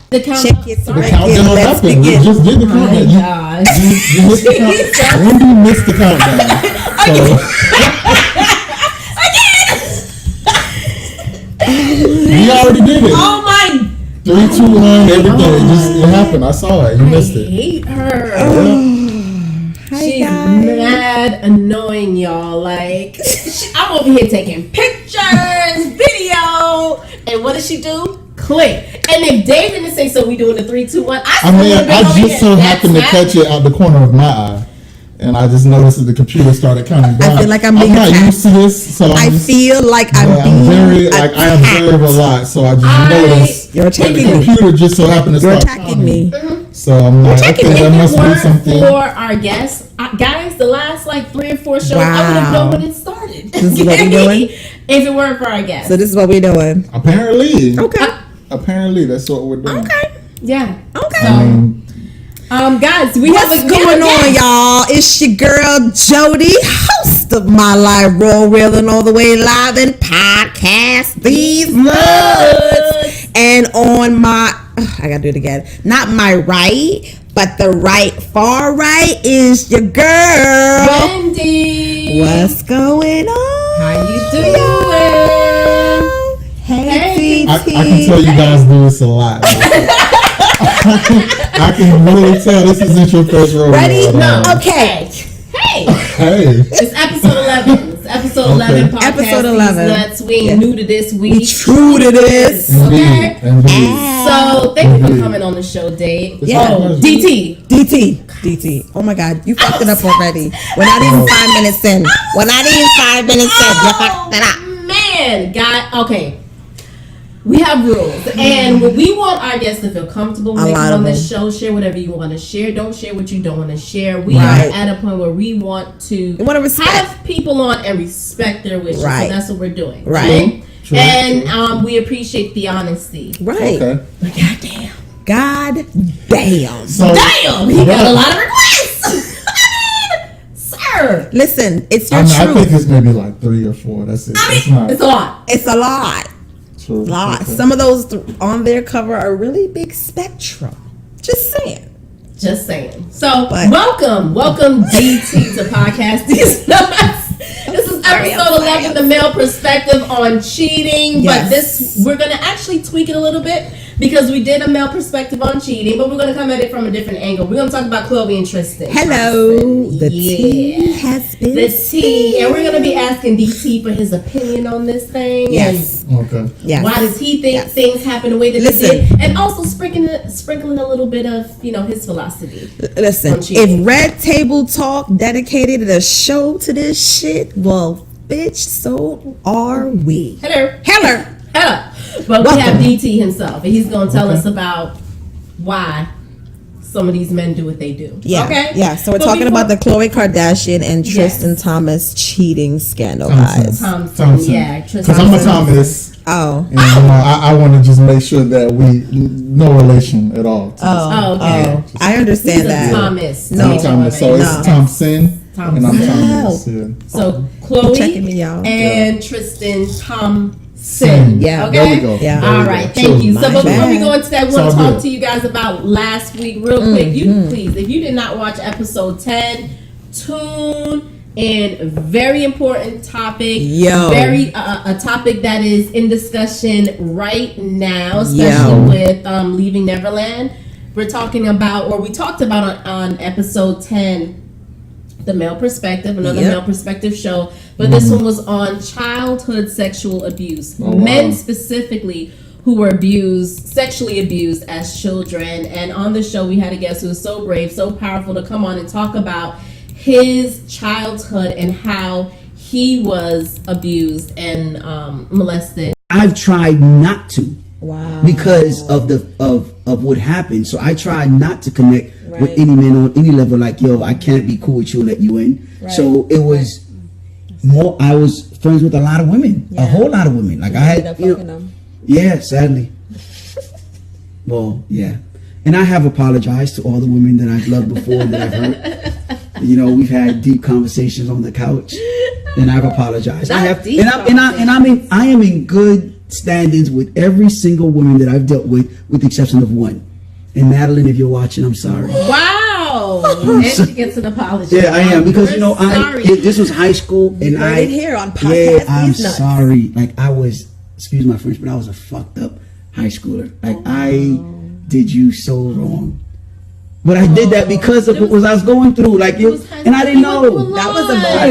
The countdown. The countdown happened. We just did the countdown. You missed the countdown. Wendy missed the countdown. We already did it. Oh my! 3, 2, 1, everything. It happened. I saw it. You missed it. I hate her. Yeah. She's mad annoying, y'all. Like, I'm over here taking pictures, video, and what does she do? Click. And if Dave didn't say so, we doing the 3, 2, 1. I just so happened to catch it out the corner of my eye. And I just noticed that the computer started counting down. I feel like I'm being not attacked. used to this, so I feel like I'm being attacked. I observe a lot, so I just noticed. You're attacking the computer just so happened to start attacking me. So I'm like, okay, there must be something. For our guests, guys, the last like 3 or 4 shows, I would have known when it started. This is what we're doing? If it weren't for our guests. So this is what we're doing. Apparently. Okay. Apparently, that's what we're doing. Okay. Yeah. Okay. So, guys, what's going on, y'all? It's your girl Jodie, host of My Live Roll, reeling all the way live and podcast these nuts. And on my, I gotta do it again. Not my right, but the right, far right is your girl Wendy. What's going on? How you doing? Hey. I can tell you guys do this a lot. I can really tell this isn't your first rodeo. Ready? No. Okay. Hey. It's episode 11. It's episode 11 podcast. Episode 11. Nuts. We ain't new to this. We true to this. Okay. Indeed. So thank you for coming on the show, Dave. Yeah. Oh, DT. Oh my God, you fucked it up already. We're not even 5 minutes in. You fucked it up. Man, God. Okay. We have rules, and we want our guests to feel comfortable when they come on this show. Share whatever you want to share. Don't share what you don't want to share. We are at a point where we want to have people on and respect their wishes. So that's what we're doing. Right. True. And we appreciate the honesty. Right. Okay. But goddamn. So, he got a lot of requests. Sir. Listen, it's your I truth. think it's maybe like 3 or 4. That's it. It's a lot. It's a lot. True. Okay. Some of those on their cover are really big spectrum. Just saying. So, welcome DT to Podcast These Nuts. This is episode 11, the male perspective on cheating. Yes. But we're going to actually tweak it a little bit because we did a male perspective on cheating, but we're going to come at it from a different angle. We're going to talk about Khloe and Tristan. Hello. The tea has been tea. And we're going to be asking DT for his opinion on this thing. Yes. Okay. Yes. Why does he think things happen the way that they did? And also sprinkling a little bit of, his philosophy. Listen, if Red Table Talk dedicated a show to this shit, well, bitch, so are we. Hello. But Welcome. we have DT himself, and he's going to tell us about why some of these men do what they do. Yeah. Okay? Yeah, so we're talking about the Khloe Kardashian and Tristan Thomas cheating scandal, guys. Thompson. Yeah, Tristan. Because I'm a Thomas. Oh. And I want to just make sure that no relation at all. Okay. I understand He's that. Thomas. No, Thomas. So it's Thompson. And I'm Thomas. Yeah. So Khloe and Tristan Thompson. Yeah. Okay. There we go. Yeah. All right. Thank you. So before we go into that, we'll talk good. to you guys about last week real quick. Please, if you did not watch episode 10, tune in. Very important topic. Very a topic that is in discussion right now, especially with Leaving Neverland. We're talking about, or we talked about on episode 10, the male perspective, another male perspective show, but this one was on childhood sexual abuse. Men specifically who were sexually abused as children. And on the show, we had a guest who was so brave, so powerful to come on and talk about his childhood and how he was abused and molested. I've tried not to. Wow. Because of what happened. So I tried not to connect with any man on any level, like, yo, I can't be cool with you and let you in. So it was more, I was friends with a lot of women, a whole lot of women. Like I had, sadly. Well, yeah. And I have apologized to all the women that I've loved before that I've hurt. We've had deep conversations on the couch, and I've apologized. I am in good standards with every single woman that I've dealt with the exception of one. And Madeline, if you're watching, I'm sorry. Wow. And she gets an apology. Yeah, I am, because you know, sorry. this was high school, and You heard it here on podcast. I'm sorry. Like, I was, excuse my French, but I was a fucked up high schooler. Like, I did you so wrong. But I did that because of what I was going through. Like, and I didn't know. That was a moment. I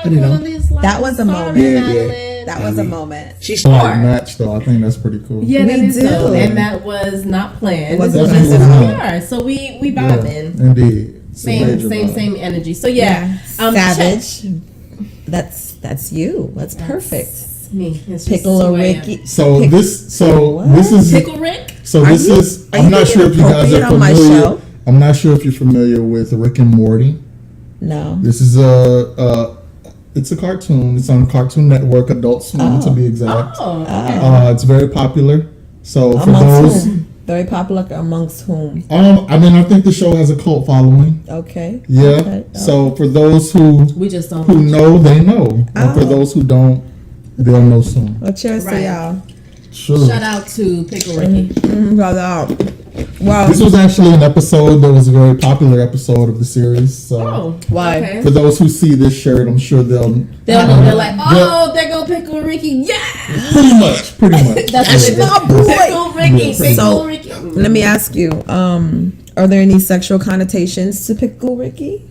didn't know. That was a moment. Yeah. That was a moment. She's Like smart. match though. I think that's pretty cool. Yeah, that We is do. so, and that was not planned. It wasn't It's planned just at who all. we are. So we vibing. Indeed. It's a major vibe. Same energy. So yeah, Savage. That's you. That's perfect. It's me. It's just Pickle who I am. Ricky. This is Pickle Rick. so this you- is are I'm you not being sure if you guys appropriate are on my familiar. show? I'm not sure if you're familiar with Rick and Morty. No. This is it's a cartoon. It's on Cartoon Network, Adult Swim to be exact. Oh, okay. It's very popular. So for Amongst those, whom? Very popular amongst whom? I mean, I think the show has a cult following. Okay. Yeah. Okay. So for those who We just don't. know, they know. And for Oh. those who don't, they'll know soon. Well, cheers Right. to y'all. Sure. Shout out to Pickle Ricky. Shout out. Wow. This was actually an episode that was a very popular episode of the series. So Oh, Why? Okay. for those who see this shirt, I'm sure they'll Know. They're like, oh, there go Pickle Ricky. Yeah. pretty much. That's Yeah. what my boy. Pickle Ricky. Yeah. Pickle So, Ricky. let me ask you, are there any sexual connotations to Pickle Ricky?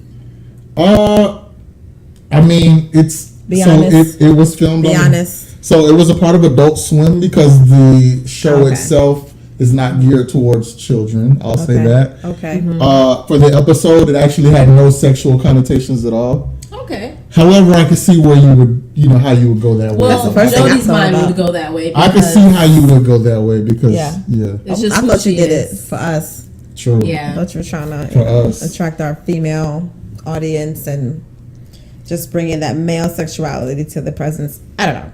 I mean, it's Be so honest. it was filmed. Be on- honest. So it was a part of Adult Swim because the show Okay. itself is not geared towards children. I'll say Okay. that. Okay. For the episode, it actually had no sexual connotations at all. Okay. However, I could see where you would, how you would go that way. Well, the first thing I Jody's thought mind about. would go that way. I could because see how you would go that way because, Yeah. It's just I who thought you she did is. it for us. True. I Yeah. thought you were trying For to us. attract our female audience and just bringing that male sexuality to the presence. I don't know.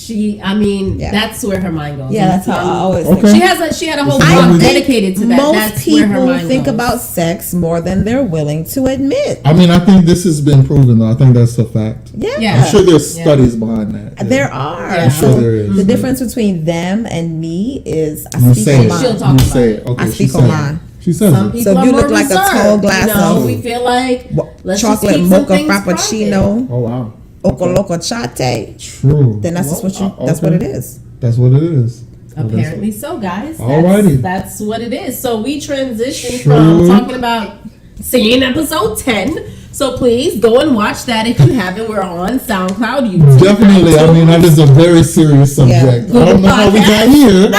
Yeah. That's where her mind goes. Yeah, that's how I always Okay. think. She had a whole I blog think dedicated to that. Most That's where her people mind think goes. about sex more than they're willing to admit. I mean, I think this has been proven, though. I think that's a fact. Yeah. I'm sure there's studies behind that. Yeah. There are. Yeah. I'm sure there is. The difference between them and me is I You speak say on it. mine. She'll talk You about say it. it. Okay, I she speak says on it. mine. She says Some it. people So if are you more look like a reserved, tall glass of we feel like let's chocolate just keep some mocha things private. frappuccino, Oh, wow. oco loco chate, True. then that's just what you. Well, That's what it okay. is. That's what it is. Apparently so, guys. Alrighty. That's what it is. So we transitioned True. from talking about seeing episode 10. So please go and watch that if you haven't. We're on SoundCloud, YouTube. Definitely. I mean, that is a very serious subject. Yeah. I don't know how we got here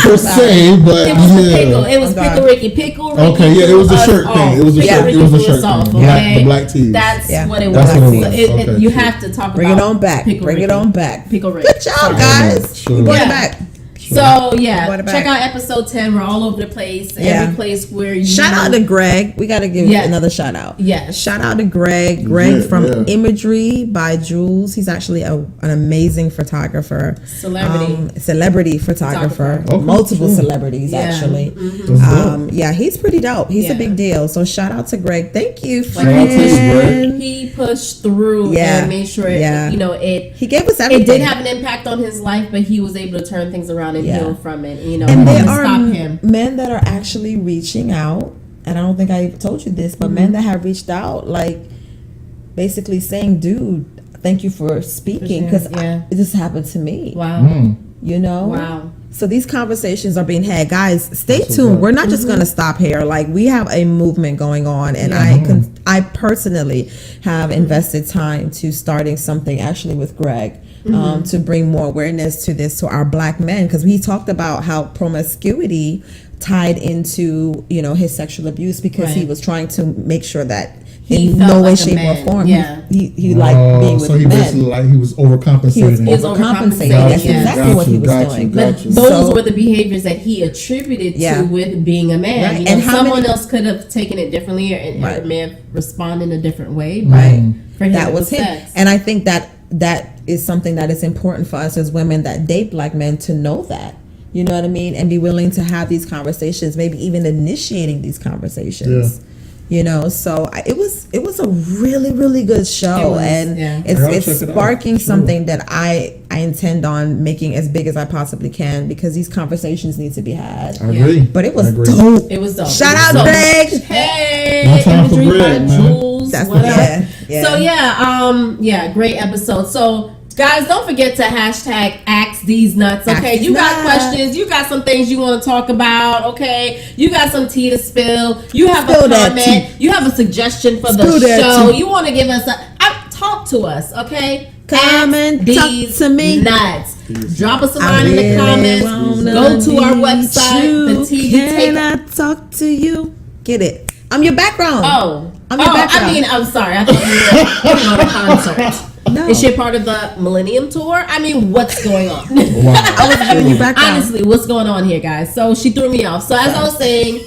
per se, but It was the pickle. yeah. It was Okay. Pickle Ricky. Pickle Ricky. Okay, yeah, it was a threw shirt us thing. off. It was a Pickle shirt. Ricky It was a threw shirt us off, thing. okay? The black tees. That's Yeah. what it was. That's what it was. So Okay. you have to talk Bring about it on back. Pickle Bring it Ricky. on back. Pickle Ricky. Good job, Sorry. guys. Sure. We're going Yeah. back. So yeah, Going back. check out episode 10. We're all over the place. Yeah. Every place where you Shout out to Greg. We got to give Yeah. another shout out. Yes. Shout out to Greg. Greg Yeah, from yeah. Imagery by Jules. He's actually an amazing photographer. Celebrity photographer. Okay, Multiple sure. celebrities, Yeah. actually. That's dope. Yeah, he's pretty dope. He's a Yeah. big deal. So shout out to Greg. Thank you, Shout out to friend. Greg. he pushed through Yeah. and made sure Yeah. it He gave us it everything. did have an impact on his life, but he was able to turn things around and Yeah. heal from it. and and there stop are him. men that are actually reaching out, and I don't think I told you this, but men that have reached out, like basically saying, "Dude, thank you for speaking," because Yeah. this happened to me. Wow. You know. Wow. So these conversations are being had, guys. Stay That's tuned. what's up. We're not just going to stop here. Like we have a movement going on, and I personally have invested time to starting something actually with Greg to bring more awareness to this to our black men, because we talked about how promiscuity tied into his sexual abuse because he Right. was trying to make sure that He in felt no way, like a shape, or man. form Yeah. he liked being with So he basically men. he was overcompensating. He was He's overcompensating. overcompensating, That's yeah. exactly what he was doing. But Gotcha. those So- were the behaviors that he attributed Yeah. to with being a man. Right. You know, And how someone many- else could have taken it differently or Right. may have responded in a different way. But Right. for him, That it was him. sex. And I think that is something that is important for us as women that date black men to know that. You know what I mean? And be willing to have these conversations, maybe even initiating these conversations. So it was a really, really good show, It was, and yeah. it's I gotta check it out. sparking Sure. something that I I intend on making as big as I possibly can because these conversations need to be had. I agree. But it was I agree. dope. It was dope. Shout out, Greg. Hey, One time for imagery Greg, by man. Jules. That's What up? yeah. So great episode. So guys, don't forget to hashtag Ask These Nuts. Okay, Ask you got Nuts. questions. You got some things you want to talk about. Okay, you got some tea to spill. You have Spill a that comment. You have a suggestion for Spill the that show. tea. You want to give us talk to us. Okay, Come and Ask talk These to me. Nuts. Drop us a I line in the really comments. wanna Go to our meet website, you. the TV Can Takeover. I talk to you? Get it? I'm your background. I'm your background. I mean, I'm sorry. I thought you were putting on a concert. No. Is she a part of the Millennium Tour? I mean, what's going on? Wow. I was giving you background. Honestly, what's going on here, guys? So she threw me off. So as I was saying,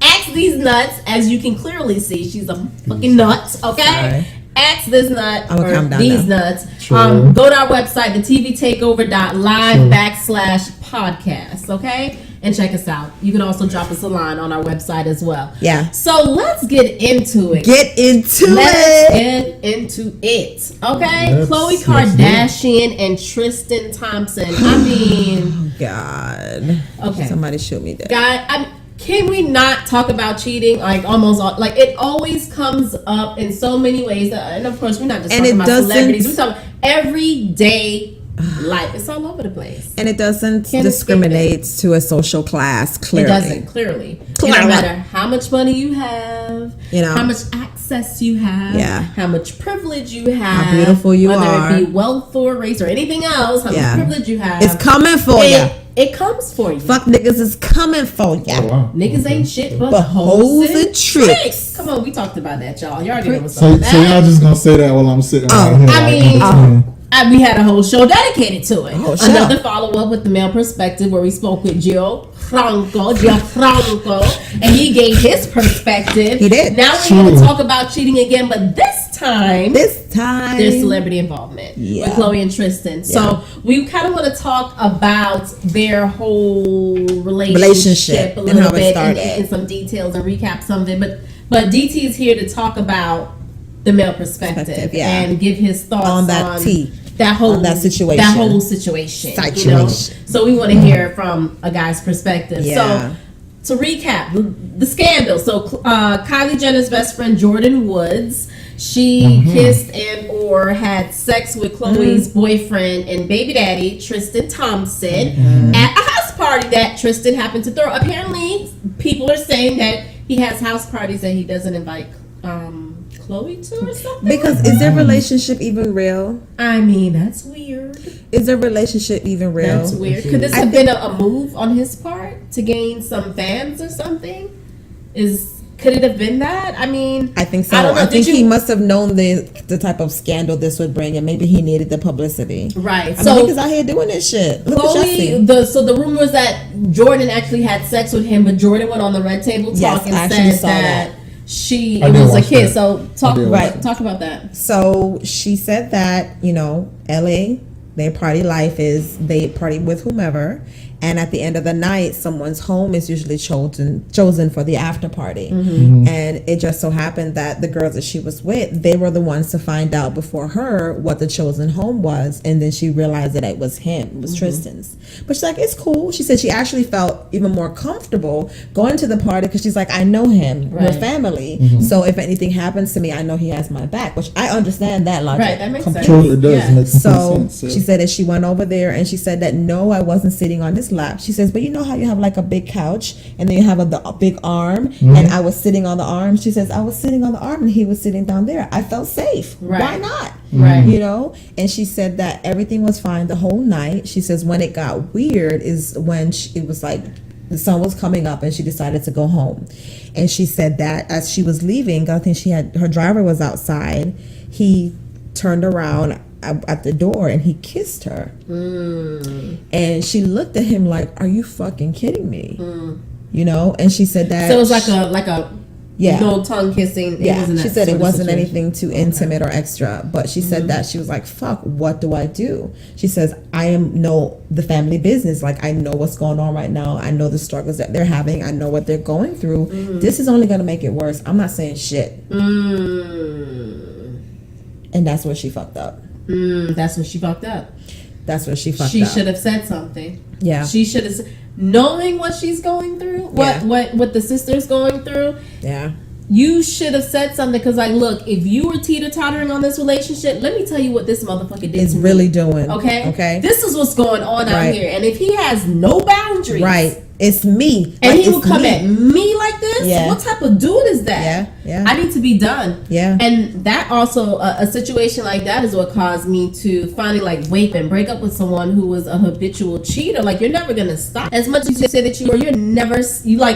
Ask These Nuts. As you can clearly see, she's a fucking nut. Okay. Sorry. Ask This Nut I'm gonna calm or down These now. Nuts. Sure. Go to our website, theTVtakeover.live/podcast. Okay. And check us out. You can also drop us a line on our website as well. Yeah. So let's get into it. Get into Let's it. get into it. Okay? Let's- Khloe let's Kardashian and Tristan Thompson. I mean, God. okay. Somebody shoot me dead. God, can we not talk about cheating? Like almost all, like it always comes up in so many ways. And of course, we're not just And talking it about doesn't- celebrities. We're talking everyday life. It's all over the place. And it doesn't Can't discriminate to a social class, clearly. It doesn't, clearly. Clearly. No matter how much money you have, You know. how much access you have, Yeah. how much privilege you have, How beautiful you whether are. it be wealth or race or anything else, how Yeah. much privilege you have. It's coming for you. It comes for you. Fuck niggas is coming for you. Oh, wow. Niggas ain't shit but, But hoes and tricks. tricks. Come on, we talked about that, y'all. You already know what's up So, with so y'all that. just gonna say that while I'm sitting right here? I like, mean, in between. We had a whole show dedicated to it. Oh, Another sure. follow-up with the male perspective where we spoke with Gio Franco, and he gave his perspective. He did. Now we're going to talk about cheating again, but this time This time. there's celebrity involvement Yeah. with Khloe and Tristan. So we kind of want to talk about their whole relationship a and little how it bit started. in some details and recap some of it. But DT is here to talk about the male perspective Yeah. and give his thoughts On that tea. that whole On that situation. That whole situation. You know? So we want to hear from a guy's perspective. Yeah. So to recap the scandal. So Kylie Jenner's best friend Jordyn Woods, she kissed and or had sex with Khloe's boyfriend and baby daddy Tristan Thompson at a house party that Tristan happened to throw. Apparently, people are saying that he has house parties that he doesn't invite Khloe to or something. Because is their relationship even real? I mean, that's weird. Is their relationship even real? That's weird. Could this have been a move on his part to gain some fans or something? Could it have been that? I mean, I think so. I don't know. I think Did he you- must have known the type of scandal this would bring, and maybe he needed the publicity. Right. I So mean, niggas out here doing this shit. Look what y'all see. Khloe, the rumor was that Jordyn actually had sex with him, but Jordyn went on the Red Table Talk Yes, and I actually said saw that that. it I did was a watch kiss. that. So talk I did watch talk about that. So she said that, LA, their party life is they party with whomever, and at the end of the night, someone's home is usually chosen for the after party. And it just so happened that the girls that she was with, they were the ones to find out before her what the chosen home was, and then she realized that it was him, it was Tristan's. But she's like, it's cool. She said she actually felt even more comfortable going to the party because she's like, I know him, we're Right. family, so if anything happens to me, I know he has my back, which I understand that logic. Right, that makes sense. True, it does Yeah. make So sense. Yeah. she said that she went over there and she said that no, I wasn't sitting on this lap. She says, but you know how you have like a big couch and then you have a big arm, and I was sitting on the arm. She says I was sitting on the arm and he was sitting down there. I felt safe. Right. Why not? Right. And she said that everything was fine the whole night. She says when it got weird is when it was like the sun was coming up and she decided to go home. And she said that as she was leaving, I think her driver was outside. He turned around at the door and he kissed her. And she looked at him like, are you fucking kidding me? And she said that. So it was like a Yeah. no tongue kissing. It Yeah, wasn't she that said sort it of wasn't situation. anything too intimate or extra, but she said that she was like, fuck, what do I do? She says, I know the family business. Like, I know what's going on right now. I know the struggles that they're having. I know what they're going through. This is only going to make it worse. I'm not saying shit. And that's where she fucked up. That's what she fucked up. That's what she fucked up. She should have said something. Yeah. She should have, knowing what she's going through, what the sister's going through. Yeah. You should have said something, because, like, look, if you were teeter-tottering on this relationship, let me tell you what this motherfucker did is to really me. doing. Okay? This is what's going on out Right. here. And if he has no boundaries. Right. It's me. And like, he will come at me like this? Yeah. What type of dude is that? Yeah. I need to be done. Yeah. And that also, a situation like that is what caused me to finally, like, wait and break up with someone who was a habitual cheater. Like, you're never going to stop. As much as you say that you are,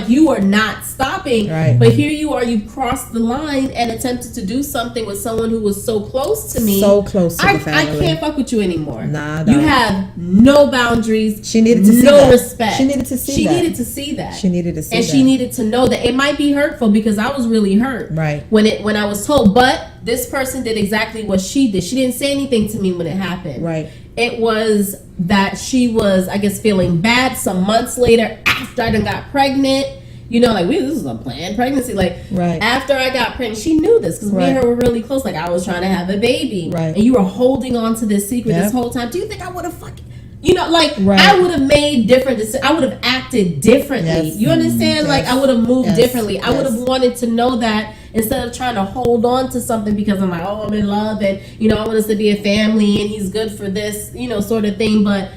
you are not stopping. Right. But here you are, you've crossed the line and attempted to do something with someone who was so close to me. So close to the family. I can't fuck with you anymore. Nah, you have no boundaries. She needed to see no that. respect. She needed to see that. She needed to see that. She needed to see and that. she needed to know that it might be hurtful, because I was really hurt. Right. When I was told, but this person did exactly what she did. She didn't say anything to me when it happened. Right. It was that she was, I guess, feeling bad some months later after I done got pregnant. You know, like, this is a planned pregnancy. Like, right. After I got pregnant, she knew this, because me and her were really close. Like, I was trying to have a baby. Right. And you were holding on to this secret Yep. this whole time. Do you think I would have fucking... You know, like, Right. I would have made different decisions. I would have acted differently. Yes. You understand? Yes. Like, I would have moved Yes. differently. I would Yes. have wanted to know that, instead of trying to hold on to something because I'm like, oh, I'm in love, and, you know, I want us to be a family, and he's good for this, you know, sort of thing. But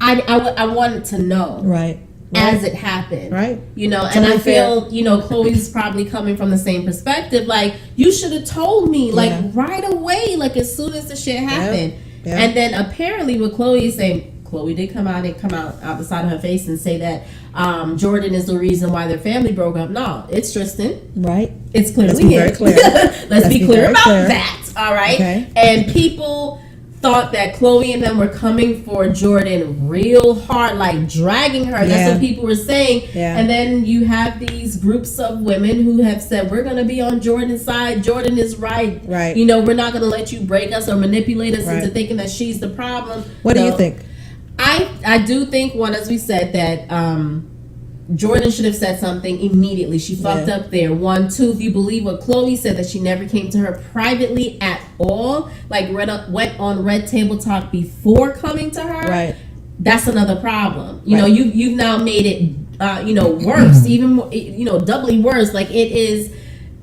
I wanted to know. Right. As it happened. Right. You know, and Totally I feel, you know, Khloe's probably coming from the same perspective. Like, you should have told me, like, right away, like, as soon as the shit happened. Yep. And then apparently what Khloe is saying, Khloe did come out the side of her face and say that Jordyn is the reason why their family broke up. No, it's Tristan. Right. It's clearly Let's be very clear. Let's be clear about clear. that. All right. Okay. And people thought that Khloe and them were coming for Jordyn real hard, like dragging her. That's what people were saying. Yeah. And then you have these groups of women who have said, we're going to be on Jordyn's side. Jordyn is right. Right. You know, we're not going to let you break us or manipulate us Right. into thinking that she's the problem. What do you think? I do think, one, as we said, that Jordyn should have said something immediately. She fucked up there. 1, 2, if you believe what Khloe said, that she never came to her privately at all, like went on Red Table Talk before coming to her. Right. That's another problem. You know, you've now made it, you know, worse, even more, you know, doubly worse. Like, it is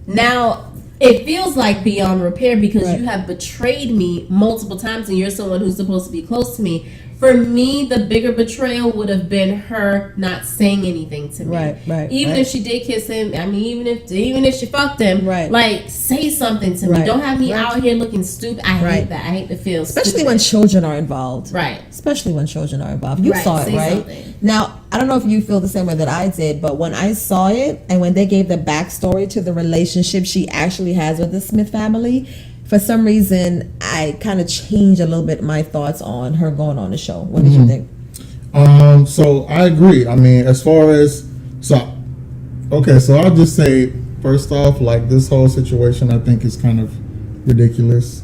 now. It feels like beyond repair, because you have betrayed me multiple times, and you're someone who's supposed to be close to me. For me, the bigger betrayal would have been her not saying anything to me. Right. Even if she did kiss him, I mean, even if she fucked him, like, say something to me. Don't have me out here looking stupid. I hate that. I hate to feel especially stupid. when children are involved. Right. Especially when children are involved. You saw it, Say right? something. Now, I don't know if you feel the same way that I did, but when I saw it and when they gave the backstory to the relationship she actually has with the Smith family, for some reason, I kind of changed a little bit my thoughts on her going on the show. What did you think? So I agree. I mean, as far as so I'll just say, first off, like, this whole situation I think is kind of ridiculous.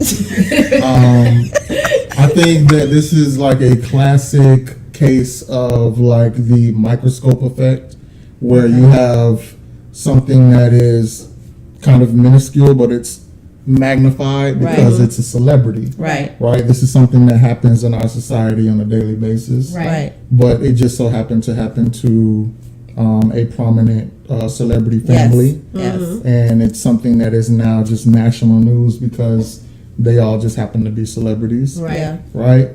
I think that this is like a classic case of, like, the microscope effect, where you have something that is kind of minuscule, but it's magnified because it's a celebrity. Right. This is something that happens in our society on a daily basis. Right. But it just so happened to happen to a prominent celebrity family. Yes. And it's something that is now just national news because they all just happen to be celebrities. Right. Yeah. Right.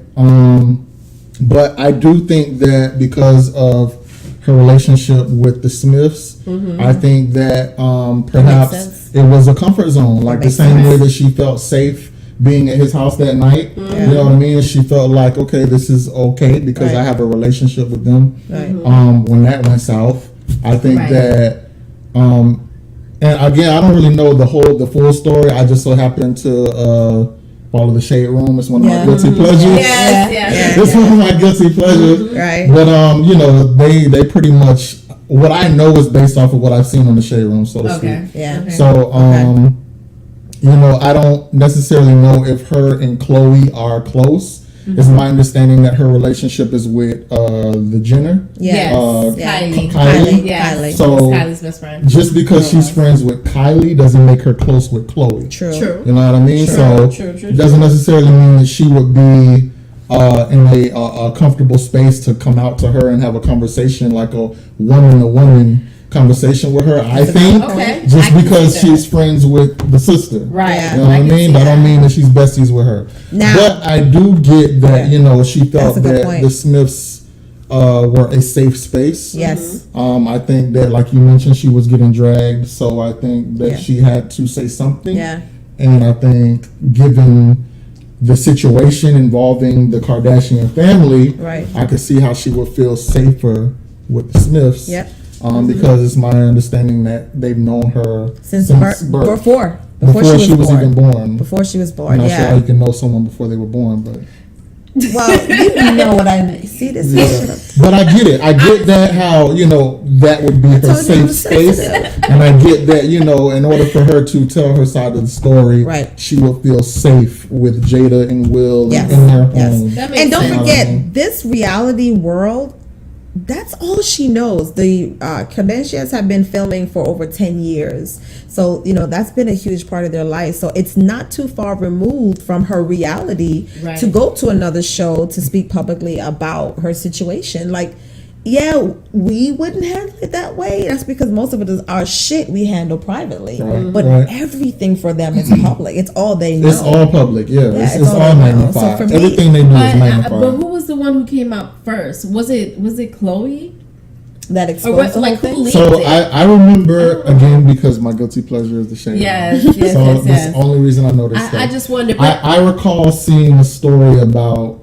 But I do think that because of her relationship with the Smiths, I think that perhaps it was a comfort zone, like the same way that she felt safe being at his house that night. You know what I mean? She felt like, okay, this is okay because I have a relationship with them. When that went south, I think that, and again, I don't really know the full story. I just so happened to follow the Shade Room. It's one of my guilty pleasures. It's one of my guilty pleasures. Right. But you know, they pretty much, what I know is based off of what I've seen on the Shade Room, so to speak. Yeah. So you know, I don't necessarily know if her and Khloe are close. It's my understanding that her relationship is with the Jenner. Yes. Kylie. Yes. So Kylie's best friend. just because she's friends with Kylie doesn't make her close with Khloe. True. You know what I mean? True. It doesn't necessarily mean that she would be in a comfortable space to come out to her and have a conversation like a woman conversation with her. I think just because she's friends with the sister, right? You know what I mean? That don't mean that she's besties with her. But I do get that she felt that the Smiths were a safe space. Yes. I think that, like you mentioned, she was getting dragged, so I think that she had to say something. Yeah. And I think, given the situation involving the Kardashian family, right, I could see how she would feel safer with the Smiths. Yep. Because it's my understanding that they've known her since birth. Before she was even born. Before she was born. I'm not sure how you can know someone before they were born, but. Well, you know what I mean. See this? Yeah. But I get it. I get that how that would be her safe space, and I get that in order for her to tell her side of the story, right, she will feel safe with Jada and Will in their home. And don't forget, this reality world. That's all she knows. The Kardashians have been filming for over 10 years. So, that's been a huge part of their life. So it's not too far removed from her reality to go to another show to speak publicly about her situation. Like, yeah, we wouldn't handle it that way. That's because most of it is our shit we handle privately. But everything for them is public. It's all they know. It's all public, it's all magnified. So for me, everything they do is magnified. But who was the one who came out first? Was it Khloe? That exposed the whole thing? So I remember, again, because my guilty pleasure is the shade. Yes. So that's the only reason I noticed that. I just wondered. I recall seeing a story about,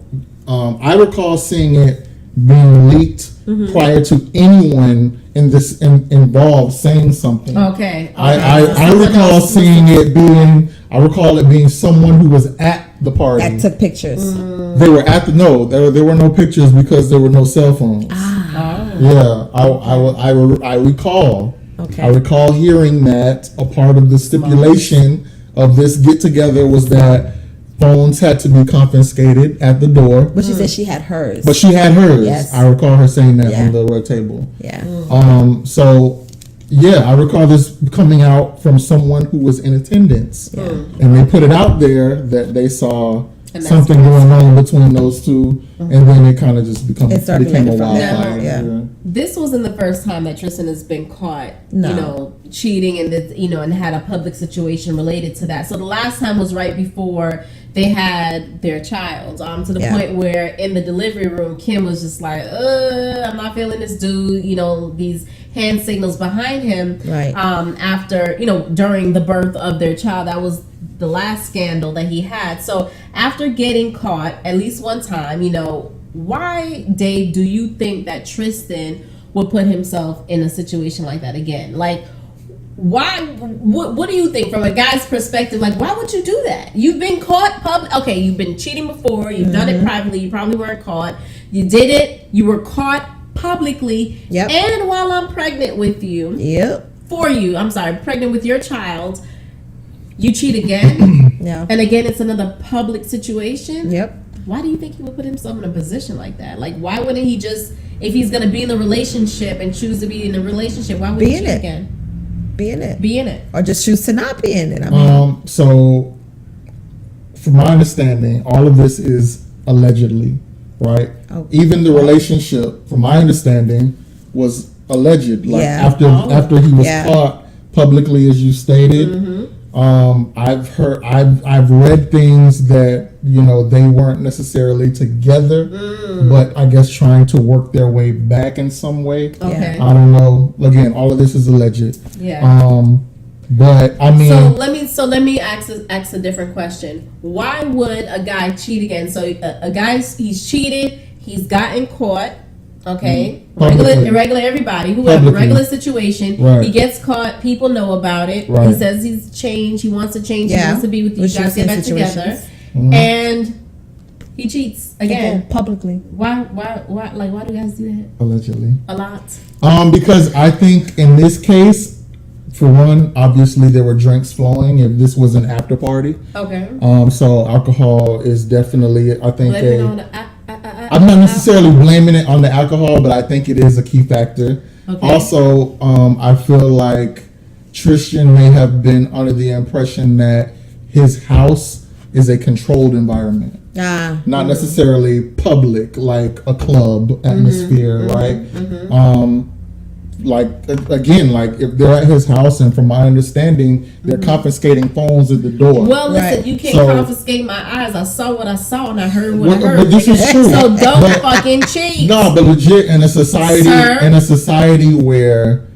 I recall seeing it being leaked prior to anyone involved saying something. Okay. I recall seeing it being. I recall it being someone who was at the party that took pictures. They were at there were no pictures because there were no cell phones. Yeah, I recall. Okay. I recall hearing that a part of the stipulation of this get together was that phones had to be confiscated at the door. But she said she had hers. But she had hers. Yes. I recall her saying that on the red table. Yeah. So I recall this coming out from someone who was in attendance. Yeah. And they put it out there that they saw something going on between those two, and then it kind of just became a wildfire. Yeah. This wasn't the first time that Tristan has been caught, cheating and had a public situation related to that. So the last time was right before they had their child, to the point where in the delivery room, Kim was just like, I'm not feeling this dude, these hand signals behind him. Right. After, during the birth of their child, that was the last scandal that he had. So after getting caught at least one time, why, Dave, do you think that Tristan would put himself in a situation like that again? Like, why? What do you think from a guy's perspective? Like, why would you do that? You've been caught okay, you've been cheating before. You've done it privately. You probably weren't caught. You did it. You were caught publicly. Yep. And while I'm pregnant with you. Yep. Pregnant with your child. You cheat again. Yeah. And again, it's another public situation. Yep. Why do you think he would put himself in a position like that? Like, why wouldn't he just, if he's going to be in a relationship and choose to be in a relationship, why would he cheat again? Be in it. Or just choose to not be in it. So, from my understanding, all of this is allegedly, right? Okay. Even the relationship, from my understanding, was alleged. Like, after he was caught publicly, as you stated, I've read things that they weren't necessarily together, but I guess trying to work their way back in some way. Okay. I don't know. Again, all of this is alleged. Yeah. But I mean, so let me ask a different question. Why would a guy cheat again? So he's cheated. He's gotten caught. Okay, regular everybody who have a regular situation. Right. He gets caught. People know about it. Right. He says he's changed. He wants to change. He wants to be with you guys, get back together, and he cheats again publicly. Why? Like, why do guys do that? Allegedly, a lot. Because I think in this case, for one, obviously there were drinks flowing. If this was an after party, Okay. So alcohol is definitely, I think, I'm not necessarily blaming it on the alcohol, but I think it is a key factor. Okay. Also, I feel like Tristan may have been under the impression that his house is a controlled environment. Not necessarily public, like a club atmosphere, right? Like, again, like if they're at his house, and from my understanding, they're confiscating phones at the door. Well, listen, you can't confiscate my eyes. I saw what I saw and I heard what I heard. But this is true. So don't fucking cheat. No, but legit, in a society where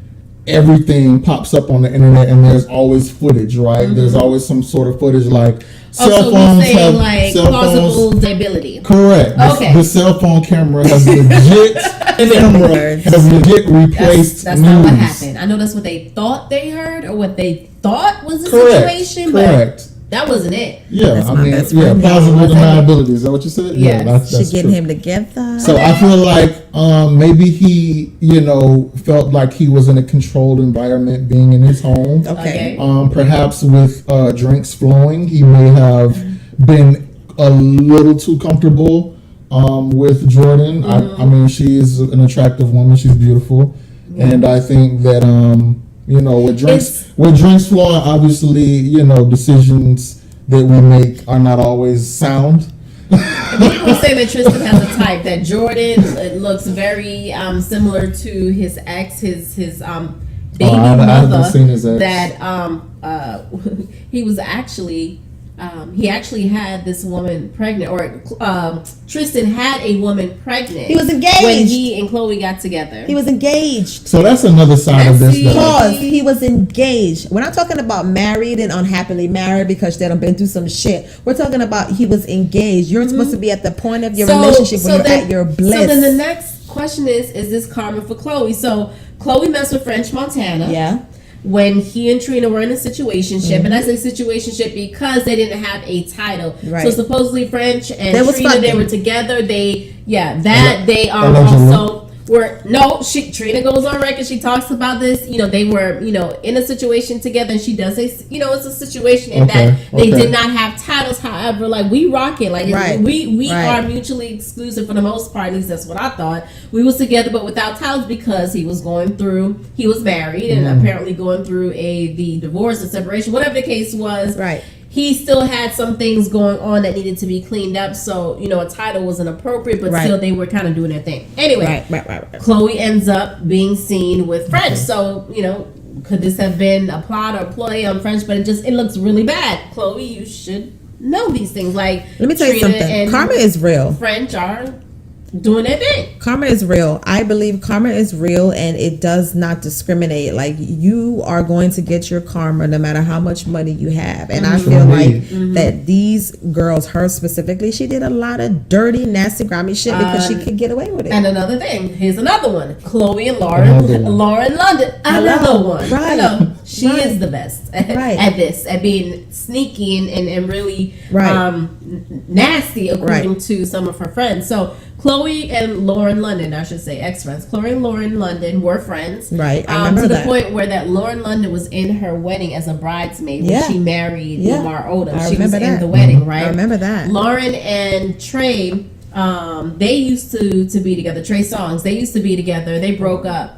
everything pops up on the internet and there's always footage, right? There's always some sort of footage, like cell phones have like plausible liability. Correct. Okay. The cell phone camera has legit replaced That's news. not what happened. I know that's what they thought they heard or what they thought was the situation, but that wasn't it. Yeah, I mean, plausible deniability. Is that what you said? Yeah, that's she getting true. him together. So I feel like maybe he, felt like he was in a controlled environment, being in his home. Okay. Perhaps with drinks flowing, he may have been a little too comfortable with Jordyn. I mean, she is an attractive woman. She's beautiful, and I think that with drinks flowing, obviously, decisions that we make are not always sound. People say that Tristan has a type. That Jordyn looks very similar to his ex, his baby mother. I haven't seen his ex. That he was actually. He actually had this woman pregnant, or Tristan had a woman pregnant. He was engaged when he and Khloe got together. He was engaged. So that's another side of this. Because he was engaged. We're not talking about married and unhappily married because they done been through some shit. We're talking about he was engaged. You're supposed to be at the point of your relationship when you're at your bliss. So then the next question is this karma for Khloe? So Khloe messed with French Montana. Yeah. When he and Trina were in a situationship, and I say situationship because they didn't have a title. Right. So supposedly French and Trina, they were together. They also were Trina goes on record. She talks about this. They were in a situation together, and she does say it's a situation in that they did not have titles. However, like we rock it, like we are mutually exclusive for the most part. At least that's what I thought. We was together, but without titles because he was married and apparently going through the divorce or separation, whatever the case was. Right. He still had some things going on that needed to be cleaned up, so a title wasn't appropriate, but still they were kind of doing their thing. Anyway, Khloe ends up being seen with French, so could this have been a plot or play on French? But it looks really bad. Khloe, you should know these things. Like, let me tell you something. Karma is real. French are doing their thing. Karma is real. I believe karma is real, and it does not discriminate. Like, you are going to get your karma no matter how much money you have. And I feel like that these girls, her specifically, she did a lot of dirty, nasty, grimy shit because she could get away with it. And another thing, here's another one. Khloe and Lauren London, another one. Right. She is the best at this, at being sneaky and really nasty, according to some of her friends. So Khloe and Lauren London, I should say, ex-friends. Khloe and Lauren London were friends. Right, I remember to the that. point where that Lauren London was in her wedding as a bridesmaid when she married Lamar Odom. She was in the wedding, right? I remember that. Lauren and Trey, they used to be together. Trey Songz, they used to be together. They broke up.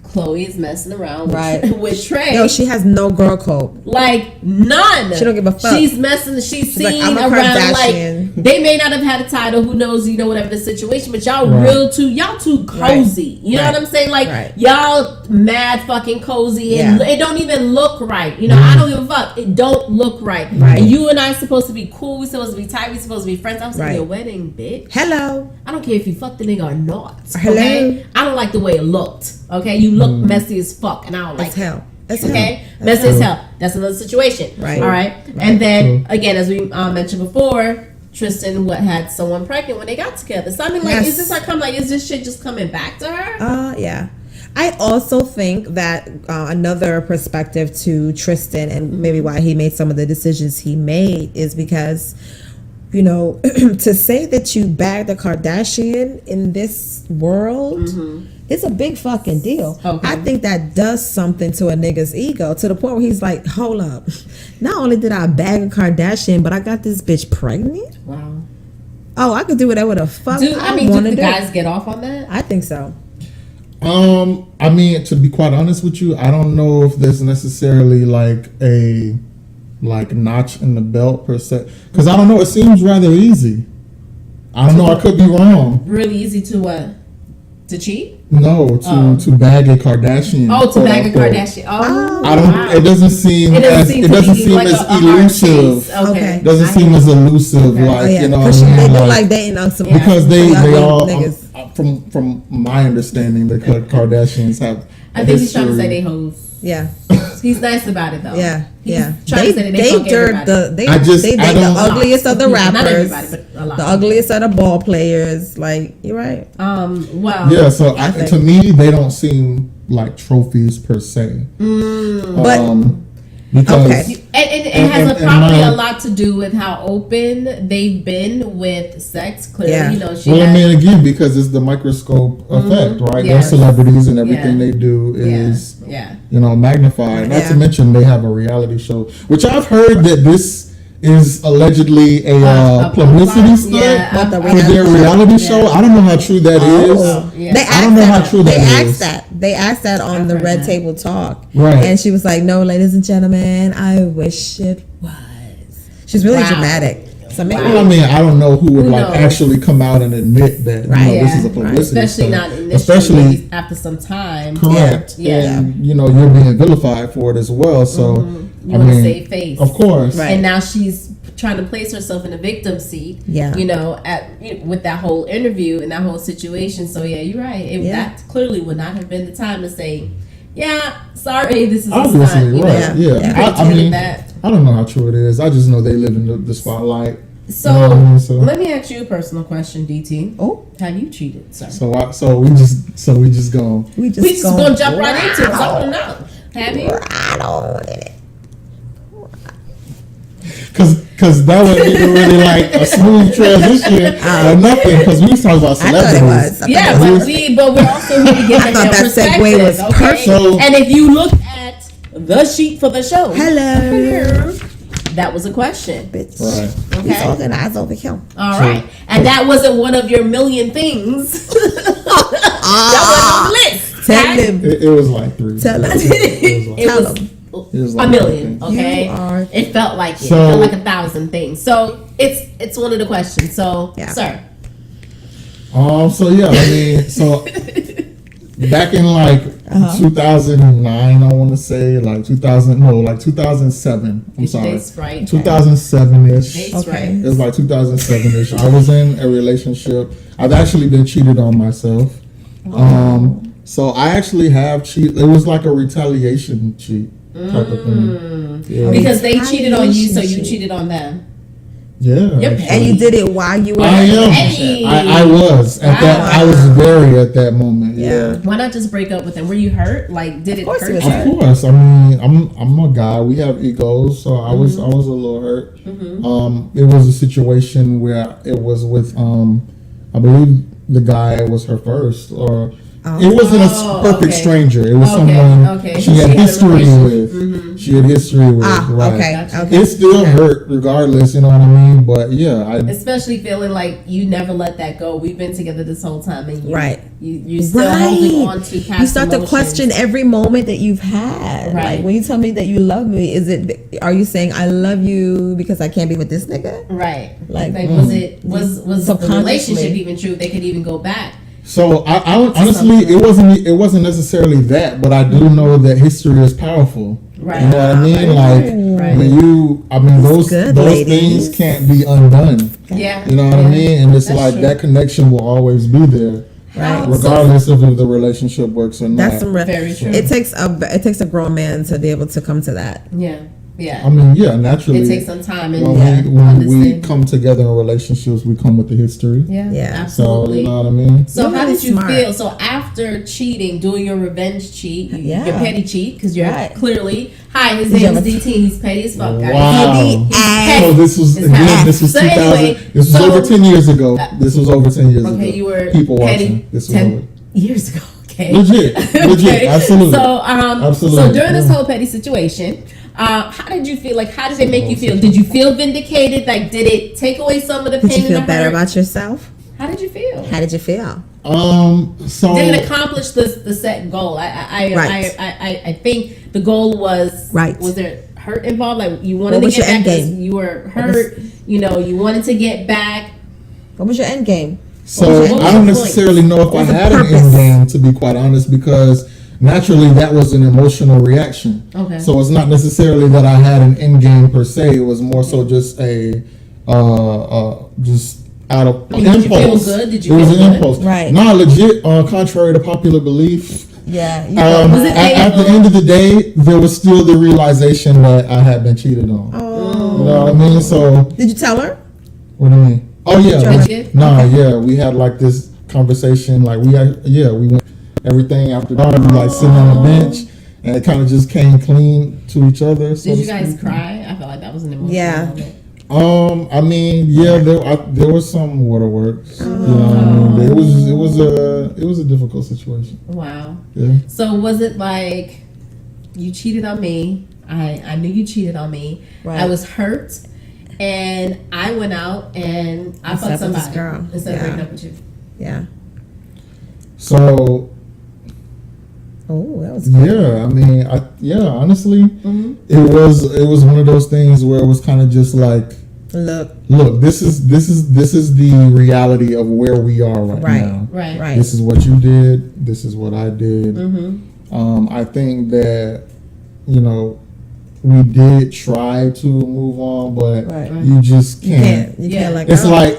Khloe is messing around with Trey. Yo, she has no girl code. Like, none. She don't give a fuck. She's messing. She's seen like, I'm a around. Kardashian. Like, they may not have had a title. Who knows? Whatever the situation. But y'all y'all too cozy. You know what I'm saying? Like, y'all mad fucking cozy. And it don't even look right. I don't give a fuck. It don't look right. And you and I supposed to be cool. We supposed to be tight. We supposed to be friends. I was in your wedding, bitch. Hello. I don't care if you fuck the nigga or not. Hello. Okay? I don't like the way it looked. Okay? You look messy as fuck, and I don't like hell. Messy as hell. That's another situation. Right. All right. And then again, as we mentioned before, Tristan had someone pregnant when they got together. So I mean, like, is this is this shit just coming back to her? Yeah. I also think that another perspective to Tristan and maybe why he made some of the decisions he made is because, to say that you bagged a Kardashian in this world It's a big fucking deal. Okay. I think that does something to a nigga's ego to the point where he's like, hold up. Not only did I bag a Kardashian, but I got this bitch pregnant? Wow. Oh, I could do whatever the fuck Do I want to the do. guys get off on that? I think so. I mean, to be quite honest with you, I don't know if there's necessarily like a notch in the belt per se, because I don't know. It seems rather easy. I don't know. I could be wrong. Really easy to what? To cheat? No, to bag a Kardashian. Oh, to bag a quote, unquote. Kardashian. Oh, I don't. wow. It doesn't seem. It doesn't as, seem it to doesn't be seem like as a hard elusive. case. Okay. Doesn't seem as elusive, like Okay. you know. Because What I they mean? do Like, like dating on some because they all niggas. from my understanding, the Kardashians have. I think he's trying to say they hoes. Yeah. He's nice about it though. Yeah. He's Yeah. trying to say that they fuck everybody. They I just- date I the don't- ugliest of the Not rappers. everybody, but a lot. The ugliest of the ball players. Like, you're right. Well. Yeah, so think. to me, they don't seem like trophies per se. But Because Okay. And it has and probably my- a lot to do with how open they've been with sex. Clearly, Yeah. you know, she well, I had, mean, again, because it's the microscope effect, right? Yes. They're celebrities, and everything Yeah. they do is, yeah. you know, magnified. Not Yeah. to mention they have a reality show, which I've heard that this is allegedly a publicity stunt Yeah, But the for their reality Yeah. show. I don't know how true that is. Oh, yeah. They I don't know how true They that is. asked that. They asked that on I've the heard Red that. Table Talk. Right. And she was like, "No, ladies and gentlemen, I wish it was." She's really Wow. dramatic. So maybe Well, I mean, I don't know who would Who like knows? actually come out and admit that Right. you know, this is a Right. publicity Especially stunt. not initially, Especially after some time. correct. Yeah. And you know, you're being vilified for it as well. So You I want to mean, save face. of course. Right. And now she's trying to place herself in a victim seat. Yeah. You know, with that whole interview and that whole situation. So yeah, you're right. Yeah. That clearly would not have been the time to say, "Yeah, sorry, this is a Obviously, stunt." You right? know? Yeah. Yeah. I mean, that. I don't know how true it is. I just know they live in the spotlight. So, You know what I mean? So- let me ask you a personal question, DT. Oh, Have you cheated, sir? So we just go. we just, We just gonna jump right into it. 'Cause I want to know. Have you? right on it. Cause that would be really like a smooth transition or nothing. Cause we was talking about I thought it celebrities. was. Yeah, but we're also here to get I their thought that perspective. segue was Okay? perfect. And if you look at the sheet for the show, Hello, that was a question. bitch. Right. He's Okay. organized over here. All right, and that wasn't one of your million things. That wasn't on the list. Tell Okay? him. It was like 3. Tell him. It Tell was him. It was a like million. 3. Okay, You are- it felt like it. So- It felt like 1,000 things. So it's one of the questions. So, Yeah. sir, So yeah, I mean, so back in like 2009, I want to say like 2007. I'm Get sorry, dates right. 2007ish. Dates Okay. right. It was like 2007ish. I was in a relationship. I've actually been cheated on myself. So I actually have cheated. It was like a retaliation cheat type of thing. Yeah. Because they cheated on you, so you Relationship. cheated on them. Yeah. Yep. actually. And you did it while you were I in a am. relationship. I was at that. I was very at that moment. Yeah. Why not just break up with them? Were you hurt? Like, did it course hurt it was you? hurt. Of course. I mean, I'm a guy. We have egos, so I was a little hurt. It was a situation where it was with I believe the guy was her first, or it wasn't a perfect okay. stranger. It was Okay, someone okay. she had She had a history relationship. with. She had history with. Right. Okay. Gotcha. Okay. It still hurt regardless. You know what I mean? But yeah, Especially feeling like you never let that go. We've been together this whole time, and Right. you're still holding on to past You start to emotions. question every moment that you've had. Right. Like when you tell me that you love me, are you saying I love you because I can't be with this nigga? Right. Like, Like was the subconsciously. relationship even true? They could even go back. So I honestly, it wasn't necessarily that, but I do know that history is powerful. Right. You know what I mean? Like Right. when those good, those ladies. things can't be undone. Yeah. You know what I mean? And it's That's like true. that connection will always be there, Right. regardless of if the relationship works or not. That's some Very true. It takes a grown man to be able to come to that. Yeah. Yeah. I mean, yeah, naturally. It takes some time and when we understand. come together in relationships, we come with the history. Yeah. Yeah. So Absolutely. you know what I mean? So You're how really did you smart. feel? So after cheating, doing your revenge cheat, Yeah. your petty cheat, because you're Right. clearly his Did you name is ever- DT. He's petty as fuck, guys. Wow. Petty. So this was It's again. happening. This was So 2000. anyway, This was so- over 10 years ago. This was over 10 years ago. Okay, you were people petty watching. This was 10 over. years ago. Okay. Legit, absolutely. So, absolutely. So during this whole petty situation, how did you feel? Like, how did it make you feel? Did you feel vindicated? Like, did it take away some of the pain? Did you feel better about yourself? How did you feel? How did you feel? So did it accomplish the set goal? I think the goal was right. Was there hurt involved? Like, you wanted to get back because you were hurt. You know, you wanted to get back. What was your end game? So I don't necessarily know if I had an end game, to be quite honest, because naturally that was an emotional reaction. Okay. So it's not necessarily that I had an end game per se. It was more so just a just out of impulse. Did you feel good? Did you it was feel an good? impulse. Right. No, legit. Contrary to popular belief. Yeah. At the end of the day, there was still the realization that I had been cheated on. Oh. You know what I mean? So. Did you tell her? What do you mean? Oh yeah. No, yeah. We had like this conversation. Like we went everything after that. We like sitting on the bench, and it kind of just came clean to each other. So did you guys cry? I felt like that was an emotional moment. I mean, yeah, there was some waterworks. You know what I mean? It was a difficult situation. Wow. Yeah. So was it like you cheated on me? I knew you cheated on me. Right. I was hurt, and I went out and I fucked somebody instead of breaking up with you. Yeah. So. Oh, that was cool. Yeah. I mean, honestly, it was one of those things where it was kind of just like, look. This is the reality of where we are right now. Right. This is what you did. This is what I did. I think that we did try to move on, but you just can't. You can't let it's go. like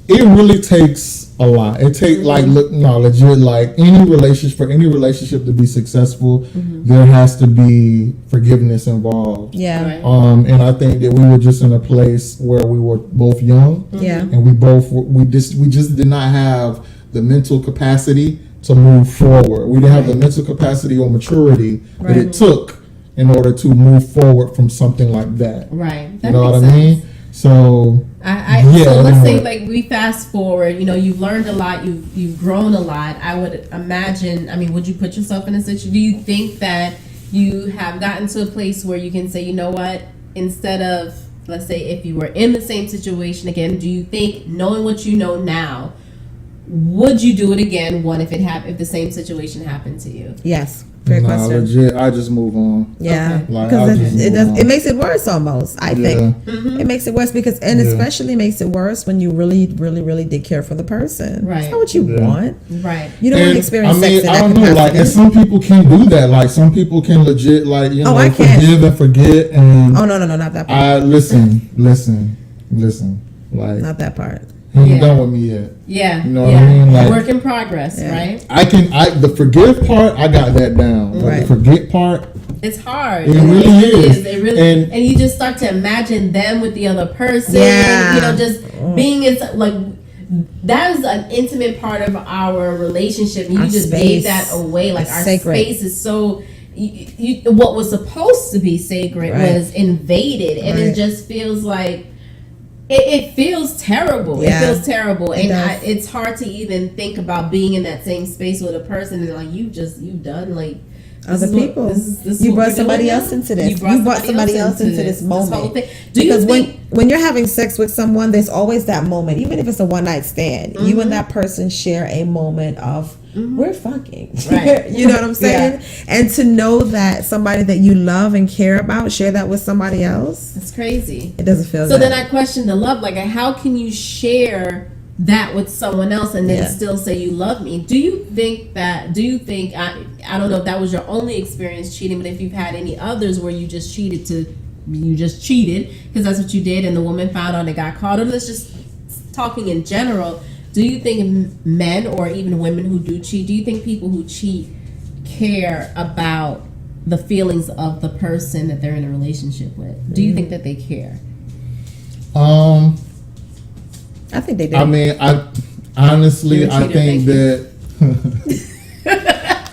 it really takes a lot. It takes legit, like for any relationship to be successful, there has to be forgiveness involved. Yeah. Right. And I think that we were just in a place where we were both young. Yeah. And we just did not have the mental capacity to move forward. We didn't have the mental capacity or maturity that it took in order to move forward from something like that. Right. You know what I mean? So so let's say like we fast forward, you've learned a lot, you've grown a lot. I would imagine, would you put yourself in a situation? Do you think that you have gotten to a place where you can say, you know what, instead of, let's say if you were in the same situation again, do you think, knowing what you know now, would you do it again? If the same situation happened to you? Yes. Fair question. Legit, I just move on. Yeah, okay. Because it makes it worse almost. I think it makes it worse because, especially makes it worse when you really, really, really did care for the person. Right. That's not what you want. Right. You don't want to experience sex in I that don't know. Like, and some people can do that. Like, some people can legit, like, I can't. forgive and forget. And no, not that part. Listen. Like, not that part. He ain't done with me yet. Yeah. You know what I mean? Like, work in progress, right? The forgive part, I got that down. But the forget part, it's hard. It really is. It really, and you just start to imagine them with the other person. Yeah. Just being in, like, that is an intimate part of our relationship. And you just gave that away. Like, our sacred space is so. What was supposed to be sacred was invaded, and it just feels like. It feels terrible. Yeah. It feels terrible, and it's hard to even think about being in that same space with a person and like you've done like other people. You brought somebody else into this. You brought somebody else into this moment. Because when you're having sex with someone, there's always that moment, even if it's a one night stand. You and that person share a moment of we're fucking. Right. You know what I'm saying? Yeah. And to know that somebody that you love and care about share that with somebody else. It's crazy. It doesn't feel so good. Then I question the love. Like, how can you share that with someone else and then still say you love me? Do you think I don't know if that was your only experience cheating, but if you've had any others where you just cheated because that's what you did and the woman found out and got caught, or let's just talking in general, do you think men or even women who do cheat, do you think people who cheat care about the feelings of the person that they're in a relationship with? Do you think that they care? I think they do. I mean, I think that.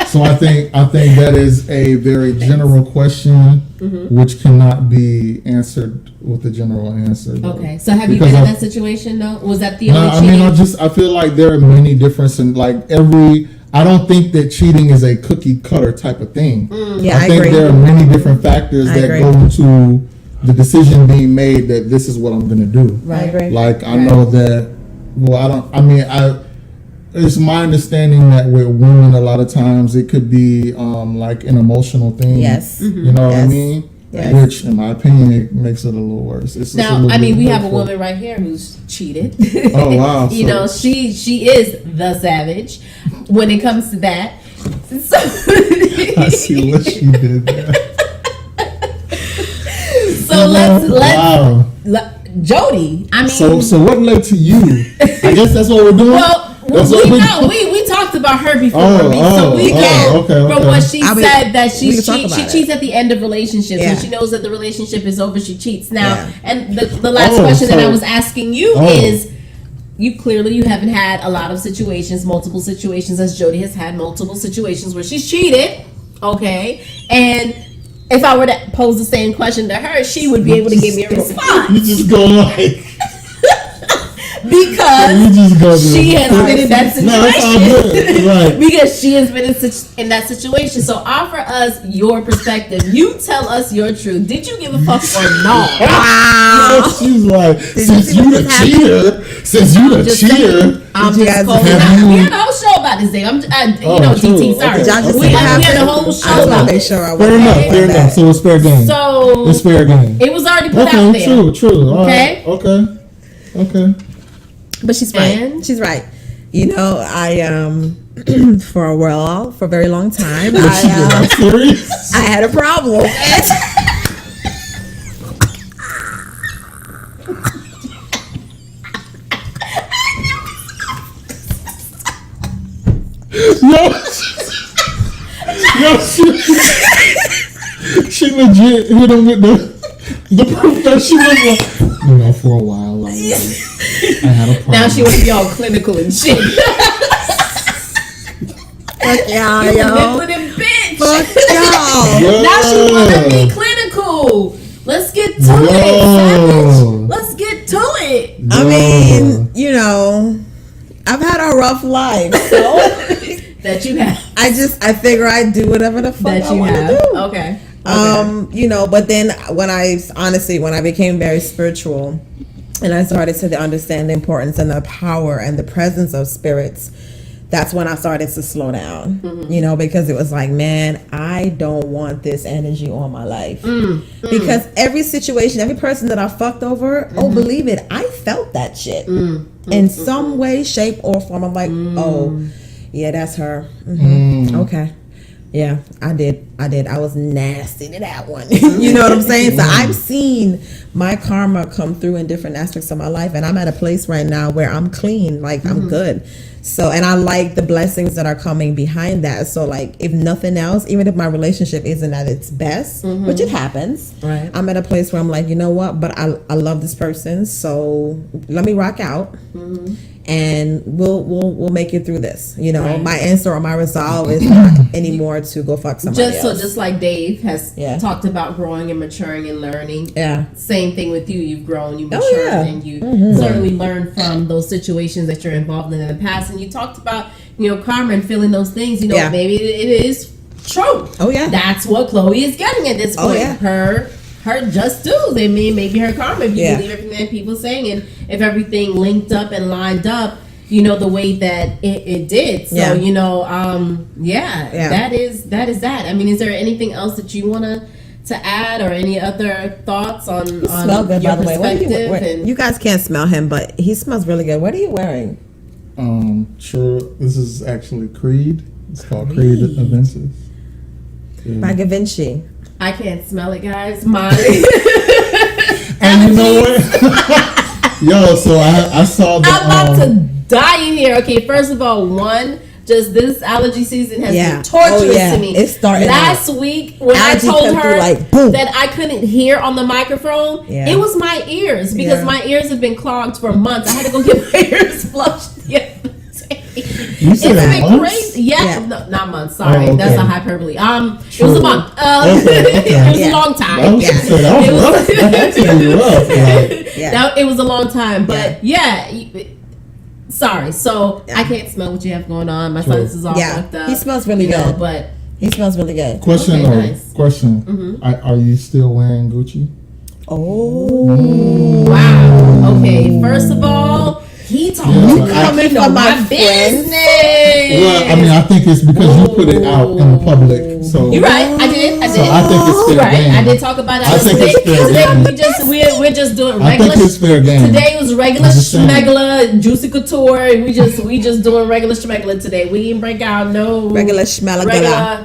So I think that is a very general question, which cannot be answered with a general answer. Though. Okay, so have you been in that situation though? Was that the only cheating? I feel like there are many differences. Like I don't think that cheating is a cookie cutter type of thing. Yeah, I think agree. there are many different factors that go into the decision being made that this is what I'm going to do. Right. I agree. Like, I know that, it's my understanding that with women, a lot of times it could be like an emotional thing. Yes. You know what I mean? Yes. Which, in my opinion, it makes it a little worse. Now, we have a woman right here who's cheated. Oh, wow. You know, she is the savage when it comes to that. So I see what she did there. So let's Jodie. I mean, so what led to you? I guess that's what we're doing. Well, we talked about her before, so we can from what she said that she cheats at the end of relationships when she knows that the relationship is over. She cheats now, and the last question that I was asking you is. You haven't had a lot of situations, multiple situations, as Jodie has had multiple situations where she's cheated, okay? And if I were to pose the same question to her, she would be able to give me a response. You just go like... because she has been in that situation. No, it's all good. Right. Because she has been in that situation. So offer us your perspective. You tell us your truth. Did you give a fuck or no? Wow. She's like, since you the cheater, I'm just calling out. We had a whole show about this thing. DT, sorry. Okay. We had a whole show about it. Fair enough. So it's fair game. It's fair game. It was already put out there. True. All okay. Right. Okay. But she's right. She's right. You know, I for a very long time, I had a problem. She legit hit him with the proof that she was like, for a while I had a problem. Now she wants to be all clinical and shit. Fuck y'all, yo. Bitch. Fuck y'all. Now she wants to be clinical. Let's get to it, savage. Let's get to it. I mean, I've had a rough life, so that you have. I figure I do whatever the fuck I want to do. Okay. But then when I became very spiritual and I started to understand the importance and the power and the presence of spirits, that's when I started to slow down, because it was like, man, I don't want this energy on my life. Because every situation, every person that I fucked over, believe it, I felt that shit in some way, shape, or form. I'm like, oh, yeah, that's her. Okay. Yeah, I did. I was nasty to that one. You know what I'm saying? So I've seen my karma come through in different aspects of my life, and I'm at a place right now where I'm clean, like I'm good. So, and I like the blessings that are coming behind that. So, like, if nothing else, even if my relationship isn't at its best, which it happens, right? I'm at a place where I'm like, you know what? But I love this person, so let me rock out. And we'll make it through this. Right. My answer or my resolve is not anymore to go fuck somebody else. So just like Dave has talked about growing and maturing and learning. Yeah. Same thing with you. You've grown, you've matured, and you certainly learned from those situations that you're involved in the past. And you talked about, karma and feeling those things. Maybe it is true. Oh yeah. That's what Khloe is getting at this point. Oh, yeah. Her just dues. I mean, maybe her karma, if you believe everything that people are saying, and if everything linked up and lined up, the way that it did. So, that is that. I mean, is there anything else that you want to add, or any other thoughts on smell good, your by the perspective? Way. You guys can't smell him, but he smells really good. What are you wearing? Sure. This is actually Creed. It's called Creed Avensis. By Givenchy. I can't smell it, guys. Mine. And you know what? Yo, so I saw that. I'm about to die in here. Okay, first of all, just this allergy season has been torturous to me. It's starting last week when allergy I told her that I couldn't hear on the microphone. It was my ears, because my ears have been clogged for months. I had to go get my ears flushed yesterday. You said it's been crazy. No, not months. Sorry, that's a hyperbole. It was a month. It was a long time. It was a long time. But Sorry. So I can't smell what you have going on. My sinus is all fucked up. He smells really good. But he smells really good. Question Okay, though. nice. Question. Are you still wearing Gucci? Oh. Wow. Okay. First of all, he told me coming from my business. Well, I mean, I think it's because you put it out in the public. So You're right. I did. So I think it's fair Right. game. I did talk about that. I think today. it's fair game. We're just doing I regular. think it's fair game. Today was regular I'm just saying. schmegler, juicy couture, and we just doing regular schmegler today. We didn't break out no Regular schmegler.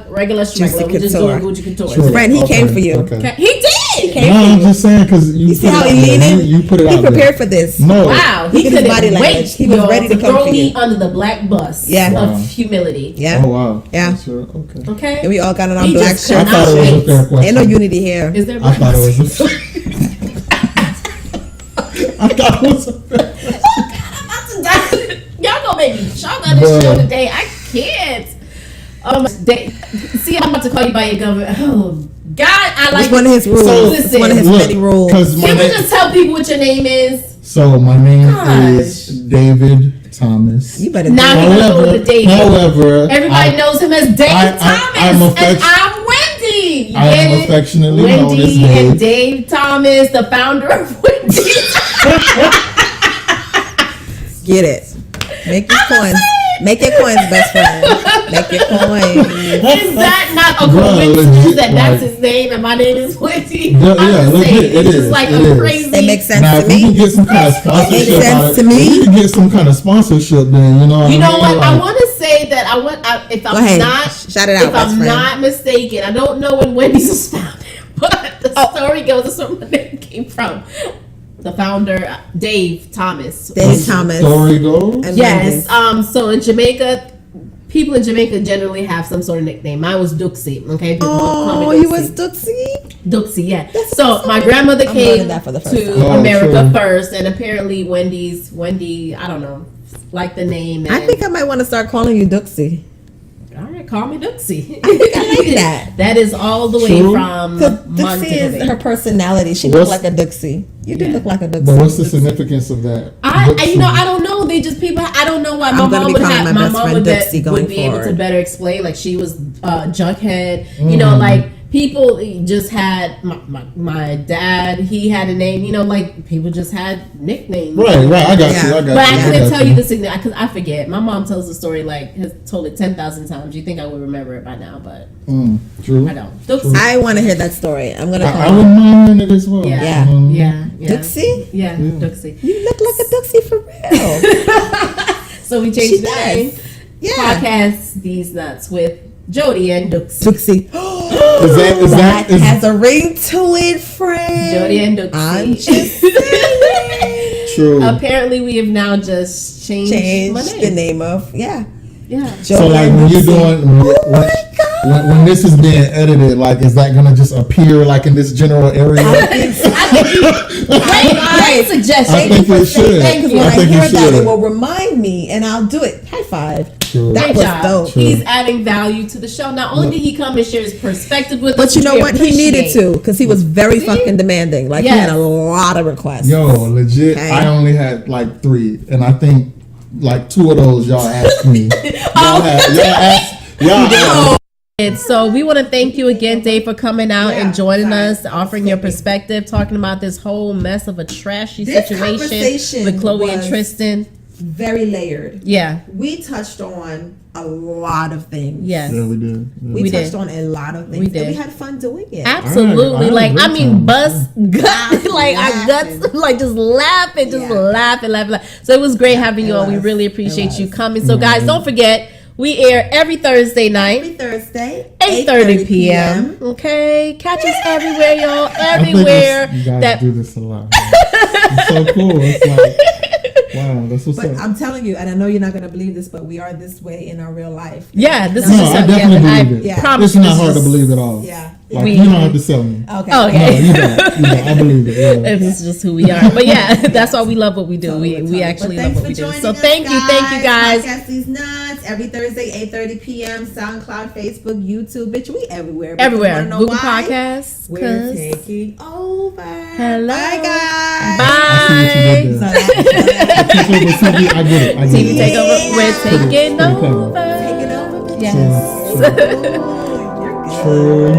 regular schmegler. We just couture. doing Gucci couture. Sure. Friend, he came for you. Okay. He did. No, I'm just saying because you See put how it he out there. leaning? You put it He out prepared there. for this. No. Wow, Look he at his couldn't body wait. language. He was y'all, ready to come throw for me you. under the black bus Yeah. of humility. Yeah. Oh wow. Yeah. Sure. Okay. Okay. And we all got on our He black just shirts. I thought it was a fair question. Ain't no unity here. Is there? I thought it was. I thought it was. Y'all gonna make me shout out this show today. I can't. See, I'm about to call you by your government. Oh God, I like It's one of his rules. Listen, It's one of his many rules. Because Can we just tell people what your name is? So my name Gosh. is David Thomas. You better Now he know the David. However, Everybody knows him as Dave Thomas, I'm and I'm Wendy. I am affectionately known as Wendy Dave. and Dave Thomas, the founder of Wendy. get it. Make your coins. Make your coins, best friend. Make your coins. Is that not a Bro, coincidence legit, that that's like- his name and my name is Wendy? Yeah, I'm just legit, saying, it it's is, just like it a is. crazy. It makes sense Now, to if we can me. get some kind of sponsorship, Makes sense out of to it, me. if we can get some kind of sponsorship, then you know. You know what? Like, I want to say that if Go ahead. I'm not, Shout it out, if best I'm friend. not mistaken, I don't know when Wendy's was founded, but the story goes that's where my name came from. The founder, Dave Thomas. Dave Thomas. Story goes. And Yes. Wendy's. So in Jamaica, people in Jamaica generally have some sort of nickname. Mine was Duxie. Okay. People call Oh, me you was Dooksy? Duxie. Yeah. That's So awesome. my grandmother I'm came learning that for the first to time. Oh, America true. first, and apparently Wendy, I don't know, like the name. And, I think I might want to start calling you Dooksy. all right, call me Duxie. I like that. That is all the way True. from Because Dooksy is her personality. She looks like a Dooksy. You do look like a Dooksy. But what's the significance of that? I don't know. They just people. I don't know why my I'm gonna mom be would calling have. my My best mom friend would, Dixie going would be able to forward. better explain. Like she was Jughead. You know, like people just had my dad. He had a name. You know, like people just had nicknames. Right. I got Yeah. you. I got But I you. couldn't tell you the significance because I forget. My mom tells the story like has told it 10,000 times. You think I would remember it by now, but True. I don't. I want to hear that story. I'm gonna I call. wouldn't mind hearing it as well. Yeah. Yeah. Yeah. Dooksy? Yeah. Duxie. You look like a Dooksy for real. So we She changed the name. does. Yeah. Podcast These Nuts with Jodie and Duxie. Dooksy. That has a ring to it, friend. Jodie and Duxie. I'm just saying. true? Apparently, we have now just changed my Change name. the name of, yeah. Yeah. So like when you're doing when this is being edited, like is that gonna just appear like in this general area? Great suggestion. I think it should. Thank you. When I think hear you that, should. it will remind me, and I'll do it. High five. True. That Great was job. dope. He's adding value to the show. Not only did he come and share his perspective with us, But you which know we what? He needed appreciate. to because he was very fucking demanding. Like Yes. he had a lot of requests. Yo, legit. Okay. I only had like 3, and I think like 2 of those y'all asked me. Y'all asked. And so we want to thank you again, Dave, for coming out and joining us, offering your perspective, talking about this whole mess of a trashy This situation conversation with Khloe and was- Tristan. Very layered. Yeah. We touched on a lot of things. Yes. Yeah, we did. Yeah. We We touched did. on a lot of things. We did. And we had fun doing it. Absolutely. I had a Like, I great mean, time. bust gut, like our Laughing. guts, like just laughing, just Yeah. laughing. So it was great having you on. We was. really appreciate you coming. So guys, don't forget, we air every Thursday night, Every Thursday, 8:30 p.m. Okay, catch us everywhere, y'all. I think Everywhere you guys that do this a lot. It's so cool. It's like, wow, that's what's But up. I'm telling you, and I know you're not going to believe this, but we are this way in our real life. Yeah, this No, is I just definitely I believe it. yeah. promise It's you not this hard to is- believe at all. Yeah. Like, you don't have to sell me. Okay. Oh, okay. No, you don't. I believe it. Yeah. It's just who we are. But yeah, that's why we love what we do. We actually love what we do. So thank you guys. Podcast These Nuts every Thursday, 8:30 p.m. SoundCloud, Facebook, YouTube. Bitch, we everywhere. Everywhere. Google Podcasts. We're taking over. Hello. Bye, guys. Bye. I get it. TV Takeover. We're taking over. Take it over. Yes. True.